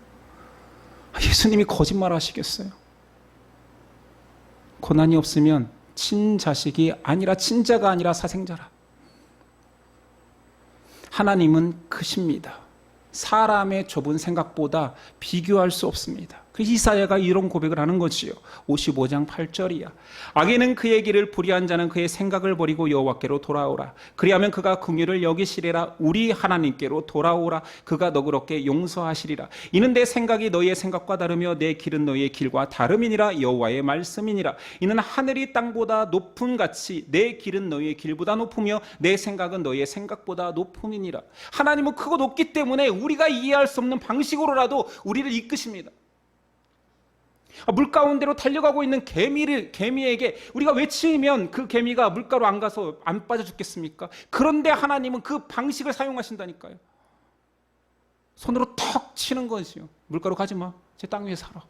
예수님이 거짓말 하시겠어요? 고난이 없으면 친자식이 아니라 친자가 아니라 사생자라. 하나님은 크십니다. 사람의 좁은 생각보다 비교할 수 없습니다. 그래서 이사야가 이런 고백을 하는 거지요. 55장 8절이야. 악인은 그의 길을 불의한 자는 그의 생각을 버리고 여호와께로 돌아오라. 그리하면 그가 긍휼을 여기시리라. 우리 하나님께로 돌아오라. 그가 너그럽게 용서하시리라. 이는 내 생각이 너희의 생각과 다르며 내 길은 너희의 길과 다름이니라. 여호와의 말씀이니라. 이는 하늘이 땅보다 높음 같이 내 길은 너희의 길보다 높으며 내 생각은 너희의 생각보다 높음이니라. 하나님은 크고 높기 때문에 우리가 이해할 수 없는 방식으로라도 우리를 이끄십니다. 물 가운데로 달려가고 있는 개미에게 우리가 외치면 그 개미가 물가로 안 가서 안 빠져 죽겠습니까? 그런데 하나님은 그 방식을 사용하신다니까요. 손으로 턱 치는 거지요. 물가로 가지 마. 제 땅 위에 살아.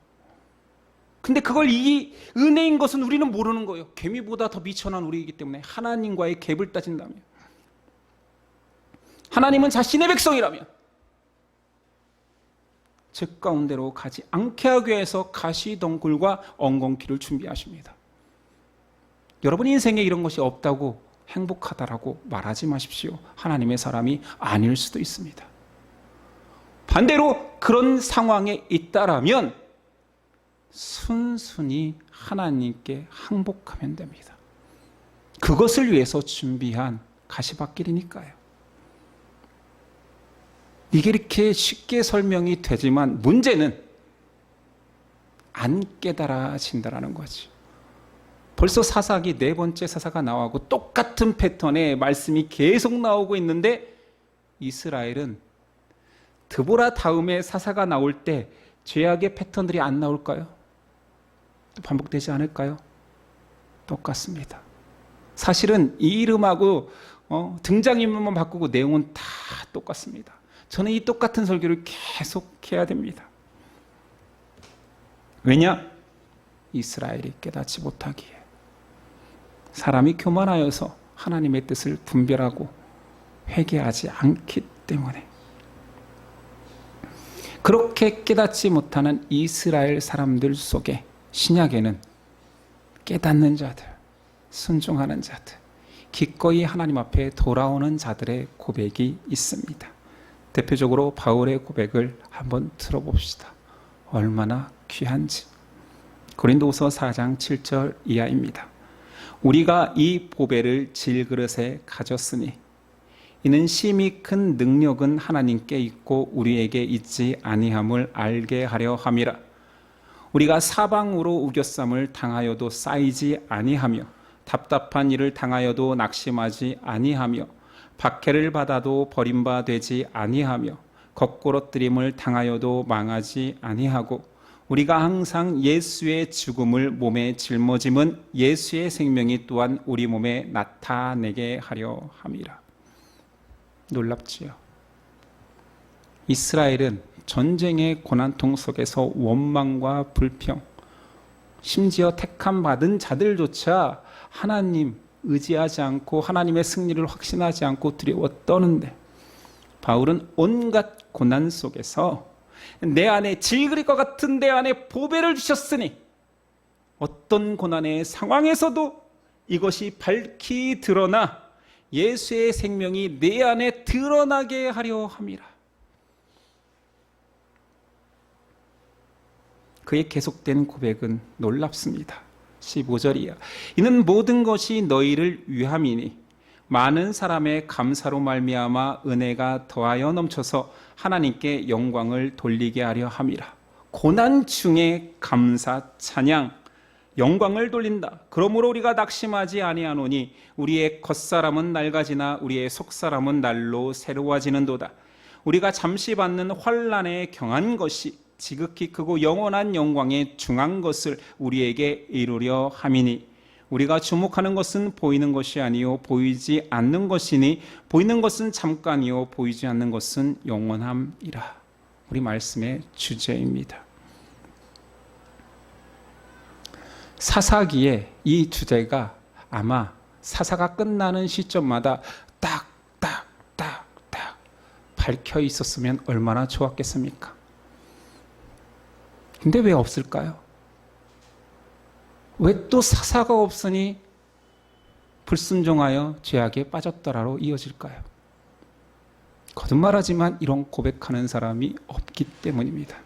근데 그걸 이 은혜인 것은 우리는 모르는 거예요. 개미보다 더 미천한 우리이기 때문에 하나님과의 갭을 따진다면, 하나님은 자신의 백성이라면 제 가운데로 가지 않게 하기 위해서 가시덩굴과 엉겅퀴를 준비하십니다. 여러분 인생에 이런 것이 없다고 행복하다라고 말하지 마십시오. 하나님의 사람이 아닐 수도 있습니다. 반대로 그런 상황에 있다라면 순순히 하나님께 항복하면 됩니다. 그것을 위해서 준비한 가시밭길이니까요. 이게 이렇게 쉽게 설명이 되지만 문제는 안 깨달아진다라는 거죠. 벌써 사사기 4번째 사사가 나오고 똑같은 패턴의 말씀이 계속 나오고 있는데 이스라엘은 드보라 다음에 사사가 나올 때 죄악의 패턴들이 안 나올까요? 또 반복되지 않을까요? 똑같습니다. 사실은 이 이름하고 등장인물만 바꾸고 내용은 다 똑같습니다. 저는 이 똑같은 설교를 계속 해야 됩니다. 왜냐? 이스라엘이 깨닫지 못하기에. 사람이 교만하여서 하나님의 뜻을 분별하고 회개하지 않기 때문에. 그렇게 깨닫지 못하는 이스라엘 사람들 속에 신약에는 깨닫는 자들, 순종하는 자들, 기꺼이 하나님 앞에 돌아오는 자들의 고백이 있습니다. 대표적으로 바울의 고백을 한번 들어봅시다. 얼마나 귀한지. 고린도후서 4장 7절 이하입니다. 우리가 이 보배를 질그릇에 가졌으니 이는 심히 큰 능력은 하나님께 있고 우리에게 있지 아니함을 알게 하려 함이라. 우리가 사방으로 우겨쌈을 당하여도 쌓이지 아니하며 답답한 일을 당하여도 낙심하지 아니하며 박해를 받아도 버림받지 아니하며 거꾸러뜨림을 당하여도 망하지 아니하고 우리가 항상 예수의 죽음을 몸에 짊어짐은 예수의 생명이 또한 우리 몸에 나타내게 하려 함이라. 놀랍지요. 이스라엘은 전쟁의 고난통 속에서 원망과 불평, 심지어 택함 받은 자들조차 하나님 의지하지 않고 하나님의 승리를 확신하지 않고 두려워 떠는데, 바울은 온갖 고난 속에서 내 안에 질그릴 것 같은 내 안에 보배를 주셨으니 어떤 고난의 상황에서도 이것이 밝히 드러나 예수의 생명이 내 안에 드러나게 하려 함이라. 그의 계속된 고백은 놀랍습니다. 15절이야. 이는 모든 것이 너희를 위함이니 많은 사람의 감사로 말미암아 은혜가 더하여 넘쳐서 하나님께 영광을 돌리게 하려 함이라. 고난 중에 감사 찬양 영광을 돌린다. 그러므로 우리가 낙심하지 아니하노니 우리의 겉사람은 낡아지나 우리의 속사람은 날로 새로워지는도다. 우리가 잠시 받는 환난에 경한 것이 지극히 크고 영원한 영광에 중한 것을 우리에게 이루려 함이니 우리가 주목하는 것은 보이는 것이 아니요 보이지 않는 것이니 보이는 것은 잠깐이요 보이지 않는 것은 영원함이라. 우리 말씀의 주제입니다. 사사기에 이 주제가 아마 사사가 끝나는 시점마다 딱딱딱딱 밝혀 있었으면 얼마나 좋았겠습니까? 근데 왜 없을까요? 왜 또 사사가 없으니 불순종하여 죄악에 빠졌더라로 이어질까요? 거듭말하지만 이런 고백하는 사람이 없기 때문입니다.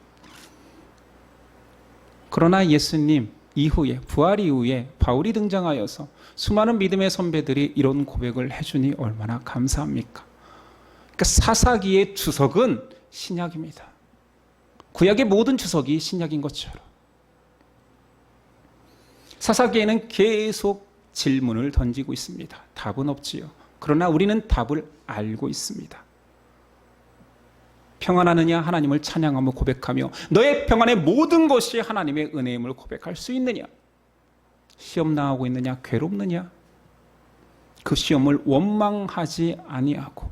그러나 예수님 이후에, 부활 이후에 바울이 등장하여서 수많은 믿음의 선배들이 이런 고백을 해주니 얼마나 감사합니까? 그러니까 사사기의 주석은 신약입니다. 구약의 모든 주석이 신약인 것처럼 사사기에는 계속 질문을 던지고 있습니다. 답은 없지요. 그러나 우리는 답을 알고 있습니다. 평안하느냐? 하나님을 찬양하며 고백하며 너의 평안의 모든 것이 하나님의 은혜임을 고백할 수 있느냐? 시험 당하고 있느냐? 괴롭느냐? 그 시험을 원망하지 아니하고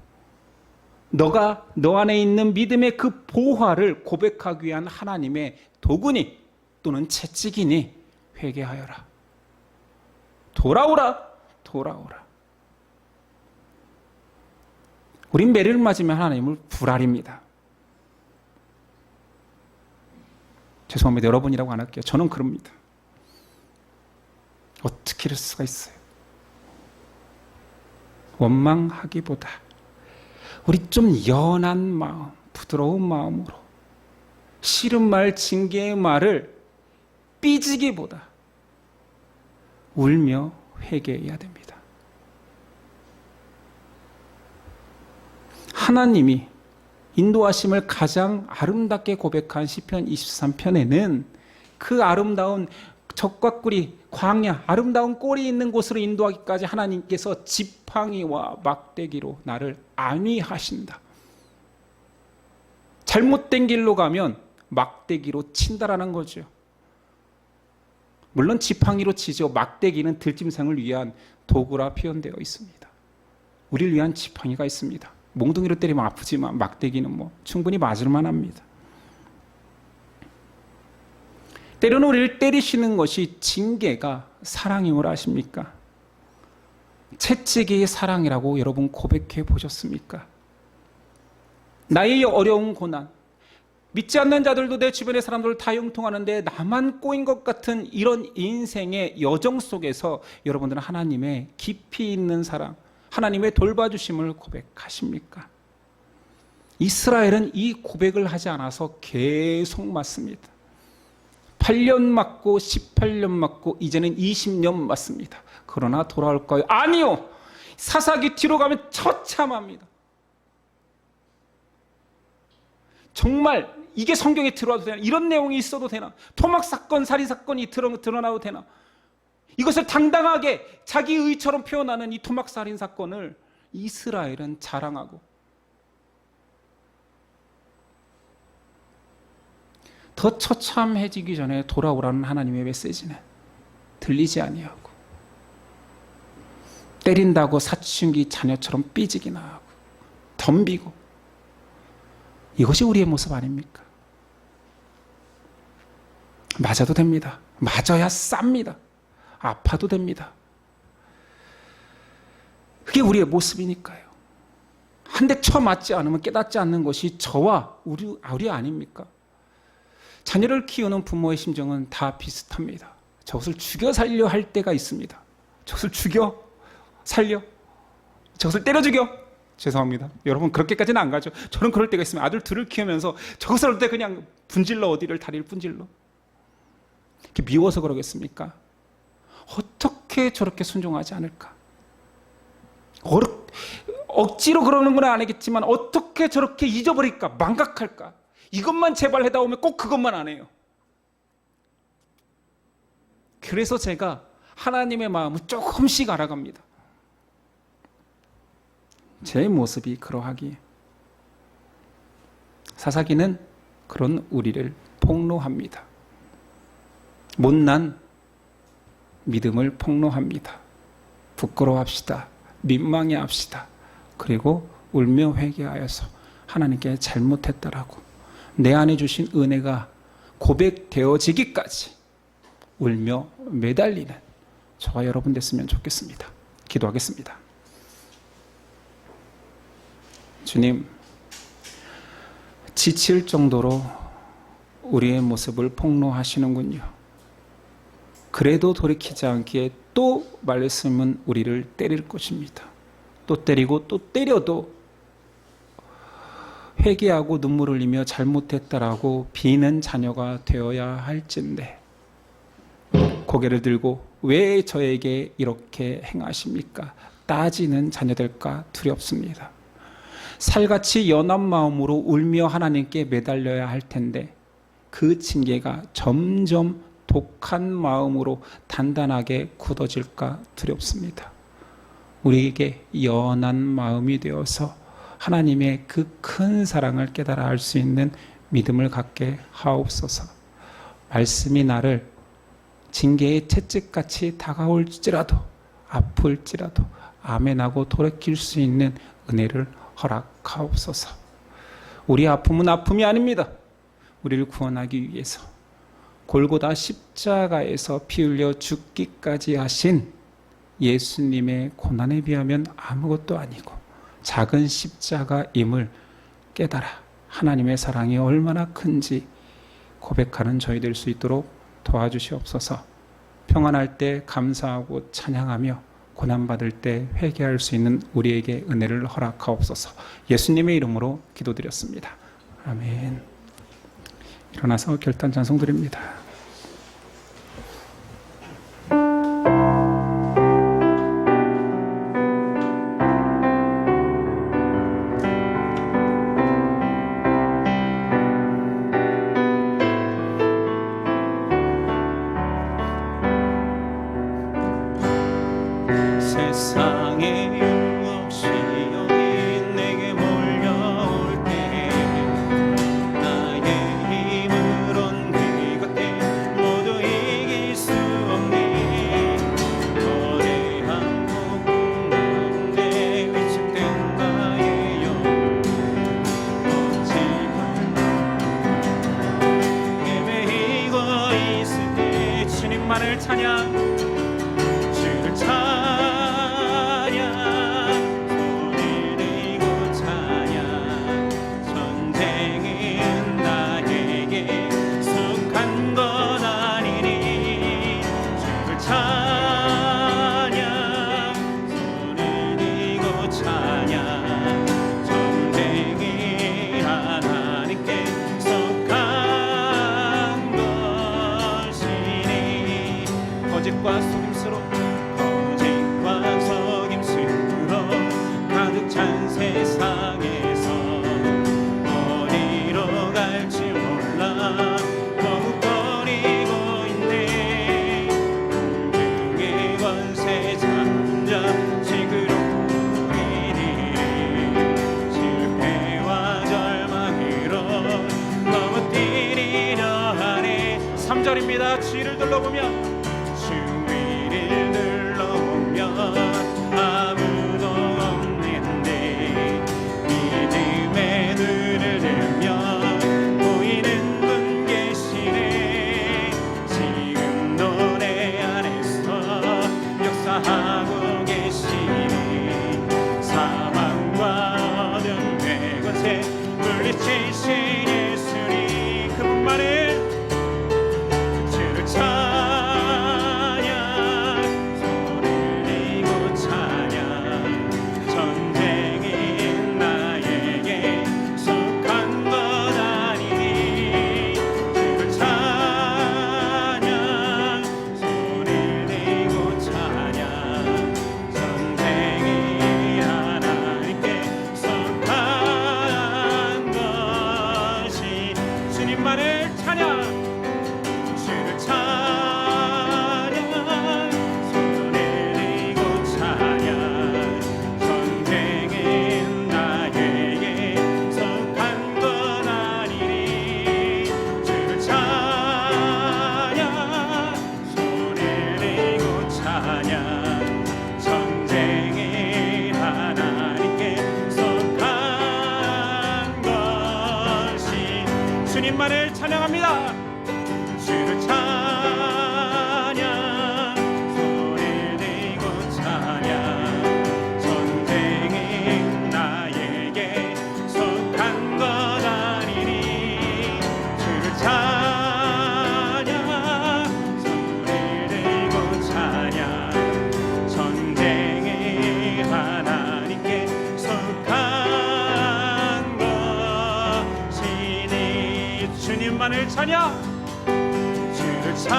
너가 너 안에 있는 믿음의 그 보화를 고백하기 위한 하나님의 도구니 또는 채찍이니 회개하여라. 돌아오라. 돌아오라. 우린 매를 맞으면 하나님을 불알입니다. 죄송합니다. 여러분이라고 안 할게요. 저는 그럽니다. 어떻게 이럴 수가 있어요? 원망하기보다 우리 좀 연한 마음, 부드러운 마음으로 싫은 말, 징계의 말을 삐지기보다 울며 회개해야 됩니다. 하나님이 인도하심을 가장 아름답게 고백한 시편 23편에는 그 아름다운 적과 꿀이 광야, 아름다운 꼴이 있는 곳으로 인도하기까지 하나님께서 지팡이와 막대기로 나를 안위하신다. 잘못된 길로 가면 막대기로 친다라는 거죠. 물론 지팡이로 치죠. 막대기는 들짐승을 위한 도구라 표현되어 있습니다. 우리를 위한 지팡이가 있습니다. 몽둥이로 때리면 아프지만 막대기는 충분히 맞을만 합니다. 때로는 우리를 때리시는 것이 징계가 사랑임을 아십니까? 채찍이 사랑이라고 여러분 고백해 보셨습니까? 나의 어려운 고난, 믿지 않는 자들도 내 주변의 사람들을 다 형통하는데 나만 꼬인 것 같은 이런 인생의 여정 속에서 여러분들은 하나님의 깊이 있는 사랑, 하나님의 돌봐주심을 고백하십니까? 이스라엘은 이 고백을 하지 않아서 계속 맞습니다. 8년 맞고 18년 맞고 이제는 20년 맞습니다. 그러나 돌아올까요? 아니요. 사사기 뒤로 가면 처참합니다. 정말 이게 성경에 들어와도 되나? 이런 내용이 있어도 되나? 토막 사건, 살인 사건이 드러나도 되나? 이것을 당당하게 자기 의처럼 표현하는 이 토막 살인 사건을 이스라엘은 자랑하고 더 처참해지기 전에 돌아오라는 하나님의 메시지는 들리지 아니하고 때린다고 사춘기 자녀처럼 삐지기나 하고 덤비고 이것이 우리의 모습 아닙니까? 맞아도 됩니다. 맞아야 쌉니다. 아파도 됩니다. 그게 우리의 모습이니까요. 한 대 쳐 맞지 않으면 깨닫지 않는 것이 저와 우리 아닙니까? 자녀를 키우는 부모의 심정은 다 비슷합니다. 저것을 죽여 살려 할 때가 있습니다. 저것을 죽여 살려, 저것을 때려 죽여. 죄송합니다. 여러분 그렇게까지는 안 가죠. 저는 그럴 때가 있습니다. 아들 둘을 키우면서 저것을 할 때 그냥 분질러 어디를 다리를 분질러. 이렇게 미워서 그러겠습니까? 어떻게 저렇게 순종하지 않을까? 억지로 그러는 건 아니겠지만 어떻게 저렇게 잊어버릴까? 망각할까? 이것만 제발 해다 오면 꼭 그것만 안 해요. 그래서 제가 하나님의 마음을 조금씩 알아갑니다. 제 모습이 그러하기에 사사기는 그런 우리를 폭로합니다. 못난 믿음을 폭로합니다. 부끄러워합시다. 민망해합시다. 그리고 울며 회개하여서 하나님께 잘못했다라고 내 안에 주신 은혜가 고백되어지기까지 울며 매달리는 저와 여러분 됐으면 좋겠습니다. 기도하겠습니다. 주님, 지칠 정도로 우리의 모습을 폭로하시는군요. 그래도 돌이키지 않기에 또 말씀은 우리를 때릴 것입니다. 또 때리고 또 때려도 회개하고 눈물 흘리며 잘못했다라고 비는 자녀가 되어야 할진데 고개를 들고 왜 저에게 이렇게 행하십니까? 따지는 자녀될까 두렵습니다. 살같이 연한 마음으로 울며 하나님께 매달려야 할 텐데 그 징계가 점점 독한 마음으로 단단하게 굳어질까 두렵습니다. 우리에게 연한 마음이 되어서 하나님의 그 큰 사랑을 깨달아 알 수 있는 믿음을 갖게 하옵소서. 말씀이 나를 징계의 채찍같이 다가올지라도 아플지라도 아멘하고 돌이킬 수 있는 은혜를 허락하옵소서. 우리 아픔은 아픔이 아닙니다. 우리를 구원하기 위해서 골고다 십자가에서 피 흘려 죽기까지 하신 예수님의 고난에 비하면 아무것도 아니고 작은 십자가임을 깨달아 하나님의 사랑이 얼마나 큰지 고백하는 저희 될 수 있도록 도와주시옵소서. 평안할 때 감사하고 찬양하며 고난받을 때 회개할 수 있는 우리에게 은혜를 허락하옵소서. 예수님의 이름으로 기도드렸습니다. 아멘. 일어나서 결단 찬송 드립니다. 세상에 유혹이 내게 몰려올 때 나의 힘으론 그것들 모두 이길 수 없니. 거대한 폭풍 내 위축된 나의 영 어찌건 헤매이고 있을 때 주님만을 찬양 거짓과 속임수로 가득 찬 세상에서 어디로 갈지 몰라 머뭇거리고 있네. 공중의 권세 잠자 지그러운 일이 실패와 절망으로 넘어뜨리려 하네. 3절입니다. 주위를 둘러보며 주위를 찬양합니다. 주를 찬양 소리 내고 찬양 전쟁이 나에게 속한 것 아니니 주를 찬양 소리 내고 찬양 전쟁이 하나님께 속한 것이니 주님만을 찬양 주를 찬양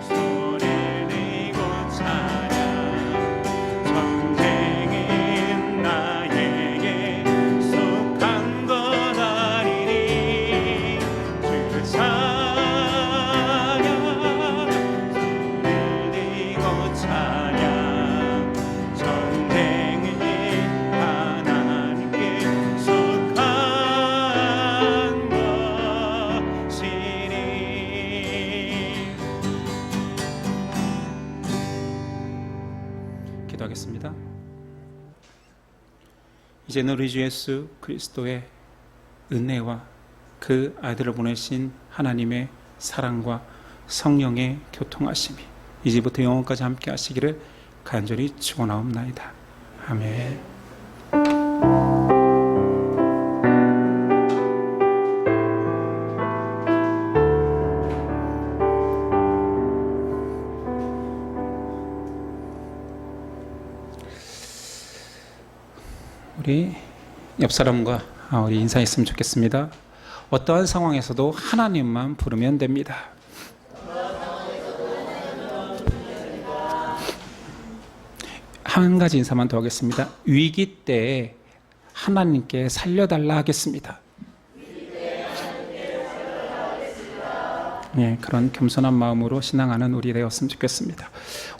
소리 내고 찬양 전쟁인 나에게 속한 것 아니니 주를 찬양 소리 내고 찬양 전쟁인 하나님께 속한 것이니. 기도하겠습니다. 이제는 우리 주 예수 그리스도의 은혜와 그 아들을 보내신 하나님의 사랑과 성령의 교통하심이 이제부터 영원까지 함께 하시기를 간절히 축원하옵나이다. 아멘. 우리 옆 사람과 우리 인사했으면 좋겠습니다. 어떠한 상황에서도 하나님만 부르면 됩니다. 한 가지 인사만 더 하겠습니다. 위기 때 하나님께 살려달라 하겠습니다. 네, 그런 겸손한 마음으로 신앙하는 우리 되었으면 좋겠습니다.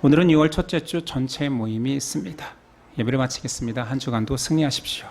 오늘은 2월 첫째 주 전체 모임이 있습니다. 예배를 마치겠습니다. 한 주간도 승리하십시오.